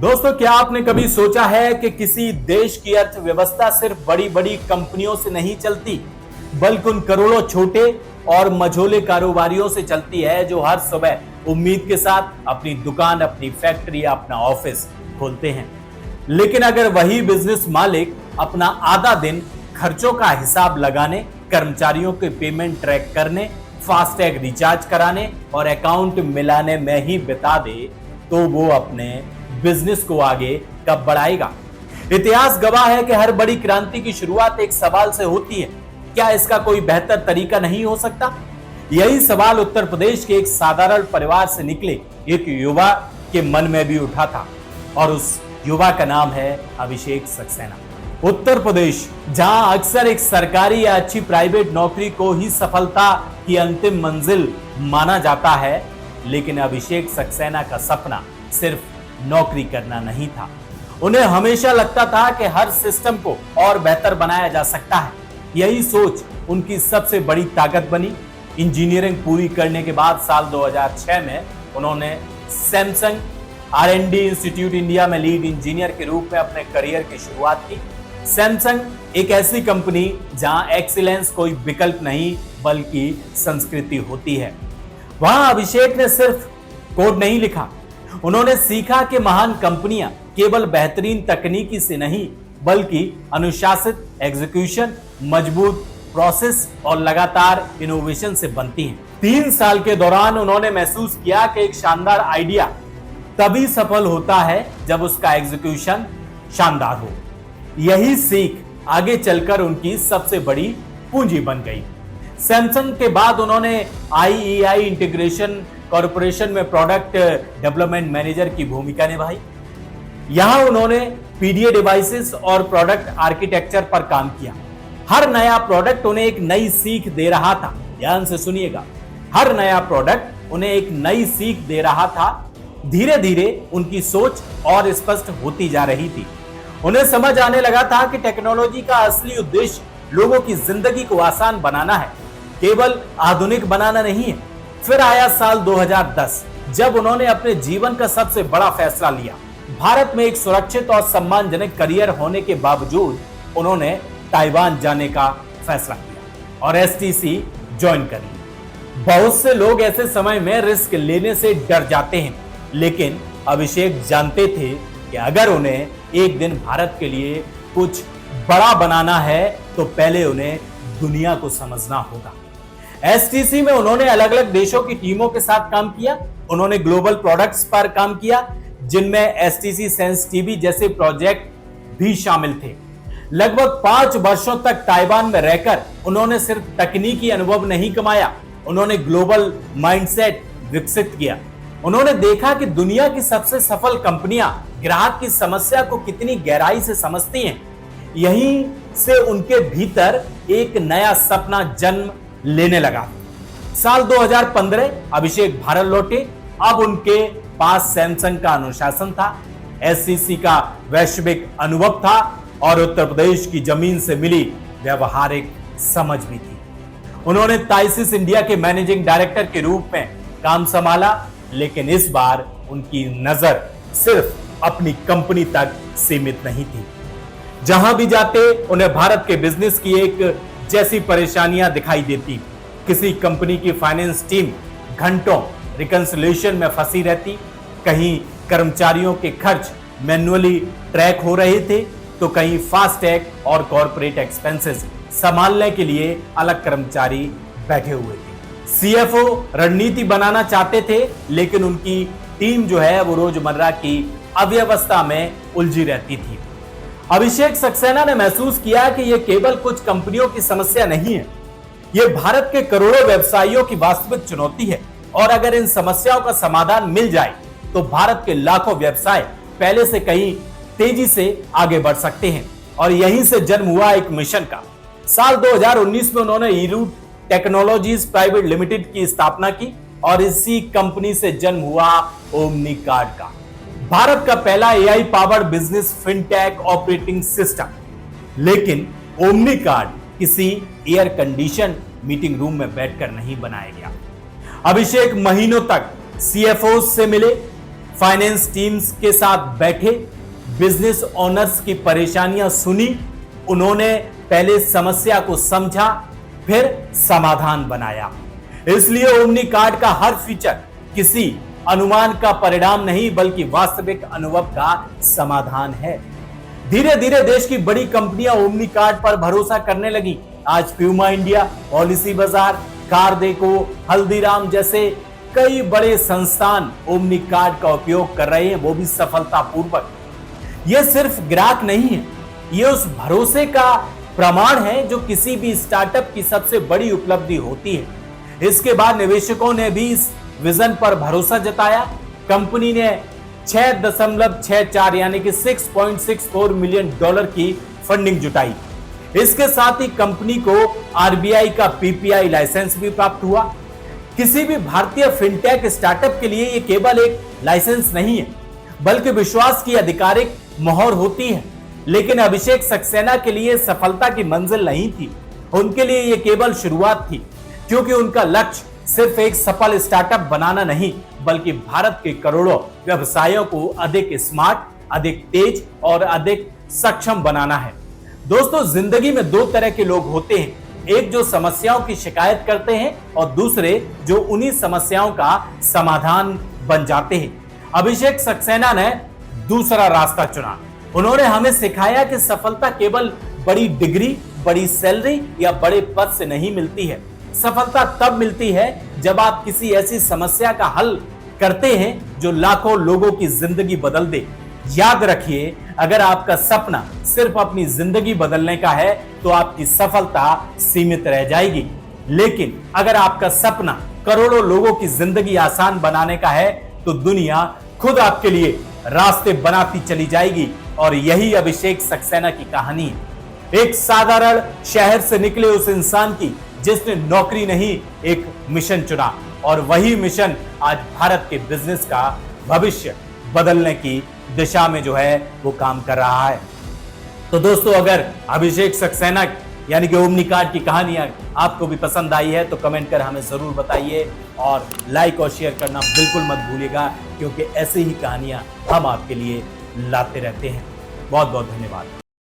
दोस्तों, क्या आपने कभी सोचा है कि किसी देश की अर्थव्यवस्था सिर्फ बड़ी बड़ी कंपनियों से नहीं चलती, बल्कि उन करोड़ों छोटे और मझोले कारोबारियों से चलती है जो हर सुबह उम्मीद के साथ अपनी दुकान, अपनी फैक्ट्री या अपना ऑफिस खोलते हैं। लेकिन अगर वही बिजनेस मालिक अपना आधा दिन खर्चों का हिसाब लगाने, कर्मचारियों के पेमेंट ट्रैक करने, फास्टैग रिचार्ज कराने और अकाउंट मिलाने में ही बिता दे, तो वो अपने बिजनेस को आगे कब बढ़ाएगा। इतिहास गवाह है कि हर बड़ी क्रांति की शुरुआत एक सवाल से होती है, क्या इसका कोई बेहतर तरीका नहीं हो सकता। यही सवाल उत्तर प्रदेश के एक साधारण परिवार से निकले एक युवा के मन में भी उठा था, और उस युवा का नाम है अभिषेक सक्सेना। उत्तर प्रदेश, जहां अक्सर एक सरकारी या अच्छी प्राइवेट नौकरी को ही सफलता की अंतिम मंजिल माना जाता है, लेकिन अभिषेक सक्सेना का सपना सिर्फ नौकरी करना नहीं था। उन्हें हमेशा लगता था कि हर सिस्टम को और बेहतर बनाया जा सकता है। यही सोच उनकी सबसे बड़ी ताकत बनी। इंजीनियरिंग पूरी करने के बाद साल 2006 में उन्होंने सैमसंग R&D इंस्टीट्यूट इंडिया में लीड इंजीनियर के रूप में अपने करियर की शुरुआत की। सैमसंग एक ऐसी कंपनी जहां एक्सीलेंस कोई विकल्प नहीं बल्कि संस्कृति होती है। वहां अभिषेक ने सिर्फ कोड नहीं लिखा, उन्होंने सीखा कि महान कंपनियां केवल बेहतरीन तकनीकी से नहीं बल्कि अनुशासित एग्जीक्यूशन, मजबूत प्रोसेस और लगातार इनोवेशन से बनती हैं। 3 साल के दौरान उन्होंने महसूस किया कि एक शानदार आइडिया तभी सफल होता है जब उसका एग्जीक्यूशन शानदार हो। यही सीख आगे चलकर उनकी सबसे बड़ी पूंजी बन गई। सैमसंग के बाद उन्होंने IEI इंटीग्रेशन कॉरपोरेशन में प्रोडक्ट डेवलपमेंट मैनेजर की भूमिका निभाई। यहां उन्होंने PDA डिवाइसेस और प्रोडक्ट आर्किटेक्चर पर काम किया। हर नया प्रोडक्ट उन्हें एक नई सीख दे रहा था। ध्यान से सुनिएगा, हर नया प्रोडक्ट उन्हें एक नई सीख दे रहा था। धीरे धीरे उनकी सोच और स्पष्ट होती जा रही थी। उन्हें समझ आने लगा था कि टेक्नोलॉजी का असली उद्देश्य लोगों की जिंदगी को आसान बनाना है, केवल आधुनिक बनाना नहीं है। फिर आया साल 2010, जब उन्होंने अपने जीवन का सबसे बड़ा फैसला लिया। भारत में एक सुरक्षित और सम्मानजनक करियर होने के बावजूद उन्होंने ताइवान जाने का फैसला किया और STC ज्वाइन कर ली। बहुत से लोग ऐसे समय में रिस्क लेने से डर जाते हैं, लेकिन अभिषेक जानते थे कि अगर उन्हें एक दिन भारत के लिए कुछ बड़ा बनाना है तो पहले उन्हें दुनिया को समझना होगा। STC में उन्होंने अलग अलग देशों की टीमों के साथ काम किया। उन्होंने ग्लोबल प्रोडक्ट्स पर काम किया, जिनमें STC सेंस टीवी जैसे प्रोजेक्ट भी शामिल थे। लगभग 5 वर्षों तक ताइवान में रहकर उन्होंने सिर्फ तकनीकी अनुभव नहीं कमाया, उन्होंने ग्लोबल माइंडसेट विकसित किया। उन्होंने देखा कि दुनिया की सबसे सफल कंपनियां ग्राहक की समस्या को कितनी गहराई से समझती हैं। यहीं से उनके भीतर एक नया सपना जन्म लेने लगा। साल 2015 अभिषेक भारत लौटे। अब उनके पास सैमसंग का अनुशासन था, STC का वैश्विक अनुभव था और उत्तर प्रदेश की जमीन से मिली व्यवहारिक समझ भी थी। उन्होंने ताइसिस इंडिया के मैनेजिंग डायरेक्टर के रूप में काम संभाला, लेकिन इस बार उनकी नजर सिर्फ अपनी कंपनी तक सीमित नहीं थी। जहां भी जाते उन्हें भारत के बिजनेस की एक जैसी परेशानियां दिखाई देती। किसी कंपनी की फाइनेंस टीम घंटों रिकंसिलिएशन में फंसी रहती, कहीं कर्मचारियों के खर्च मैन्युअली ट्रैक हो रहे थे, तो कहीं फास्टैग और कॉर्पोरेट एक्सपेंसेस संभालने के लिए अलग कर्मचारी बैठे हुए थे। CFO रणनीति बनाना चाहते थे, लेकिन उनकी टीम जो है वो रोजमर्रा की अव्यवस्था में उलझी रहती थी। अभिषेक सक्सेना ने महसूस किया कि यह केवल कुछ कंपनियों की समस्या नहीं है, यह भारत के करोड़ों व्यवसायियों की वास्तविक चुनौती है। और अगर इन समस्याओं का समाधान मिल जाए तो भारत के लाखों व्यवसाय पहले से कहीं तेजी से आगे बढ़ सकते हैं। और यहीं से जन्म हुआ एक मिशन का। साल 2019 में उन्होंने ईरूट टेक्नोलॉजीज प्राइवेट लिमिटेड की स्थापना की और इसी कंपनी से जन्म हुआ ओमनी कार्ड का, भारत का पहला AI powered business fintech operating system. लेकिन ओमनी कार्ड किसी एयर कंडीशन मीटिंग रूम में बैठकर नहीं बनाया गया। अभिषेक महीनों तक CFOs से मिले, फाइनेंस टीम्स के साथ बैठे, बिजनेस ओनर्स की परेशानियां सुनी, उन्होंने पहले समस्या को समझा, फिर समाधान बनाया। इसलिए ओमनी कार्ड का हर फीचर किसी अनुमान का परिणाम नहीं बल्कि वास्तविक अनुभव का समाधान है। धीरे धीरे देश की बड़ी कंपनियां ओमनी कार्ड पर भरोसा करने लगी। आज प्यूमा इंडिया, पॉलिसी बाजार, कार देखो, हल्दीराम जैसे कई बड़े संस्थान ओमनी कार्ड का उपयोग कर रहे हैं, वो भी सफलतापूर्वक। यह सिर्फ ग्राहक नहीं है, यह उस भरोसे का प्रमाण है जो किसी भी स्टार्टअप की सबसे बड़ी उपलब्धि होती है। इसके बाद निवेशकों ने भी इस विजन पर भरोसा जताया। कंपनी ने 6.64 यानी कि $6.64 मिलियन की फंडिंग जुटाई। इसके साथ ही कंपनी को आरबीआई का पीपीआई लाइसेंस भी प्राप्त हुआ। किसी भी भारतीय फिनटेक स्टार्टअप के लिए यह केवल एक लाइसेंस नहीं है बल्कि विश्वास की आधिकारिक मोहर होती है। लेकिन अभिषेक सक्सेना के लिए सफलता की मंजिल नहीं थी, उनके लिए यह केवल शुरुआत थी, क्योंकि उनका लक्ष्य सिर्फ एक सफल स्टार्टअप बनाना नहीं बल्कि भारत के करोड़ों व्यवसायों को अधिक स्मार्ट, अधिक तेज और अधिक सक्षम बनाना है। दोस्तों, जिंदगी में दो तरह के लोग होते हैं, एक जो समस्याओं की शिकायत करते हैं और दूसरे जो उन्हीं समस्याओं का समाधान बन जाते हैं। अभिषेक सक्सेना ने दूसरा रास्ता चुना। उन्होंने हमें सिखाया कि सफलता केवल बड़ी डिग्री, बड़ी सैलरी या बड़े पद से नहीं मिलती है। सफलता तब मिलती है जब आप किसी ऐसी समस्या का हल करते हैं जो लाखों लोगों की जिंदगी बदल दे। याद रखिए, अगर आपका सपना सिर्फ अपनी जिंदगी बदलने का है तो आपकी सफलता सीमित रह जाएगी। लेकिन अगर आपका सपना करोड़ों लोगों की जिंदगी आसान बनाने का है तो दुनिया खुद आपके लिए रास्ते बनाती चली जाएगी। और यही अभिषेक सक्सेना की कहानी है, एक साधारण शहर से निकले उस इंसान की जिसने नौकरी नहीं, एक मिशन चुना। और वही मिशन आज भारत के बिजनेस का भविष्य बदलने की दिशा में जो है वो काम कर रहा है। तो दोस्तों, अगर अभिषेक सक्सेना यानी कि ओमनी कार्ड की कहानियां आपको भी पसंद आई है तो कमेंट कर हमें जरूर बताइए और लाइक और शेयर करना बिल्कुल मत भूलिएगा, क्योंकि ऐसी ही कहानियां हम आपके लिए लाते रहते हैं। बहुत बहुत धन्यवाद।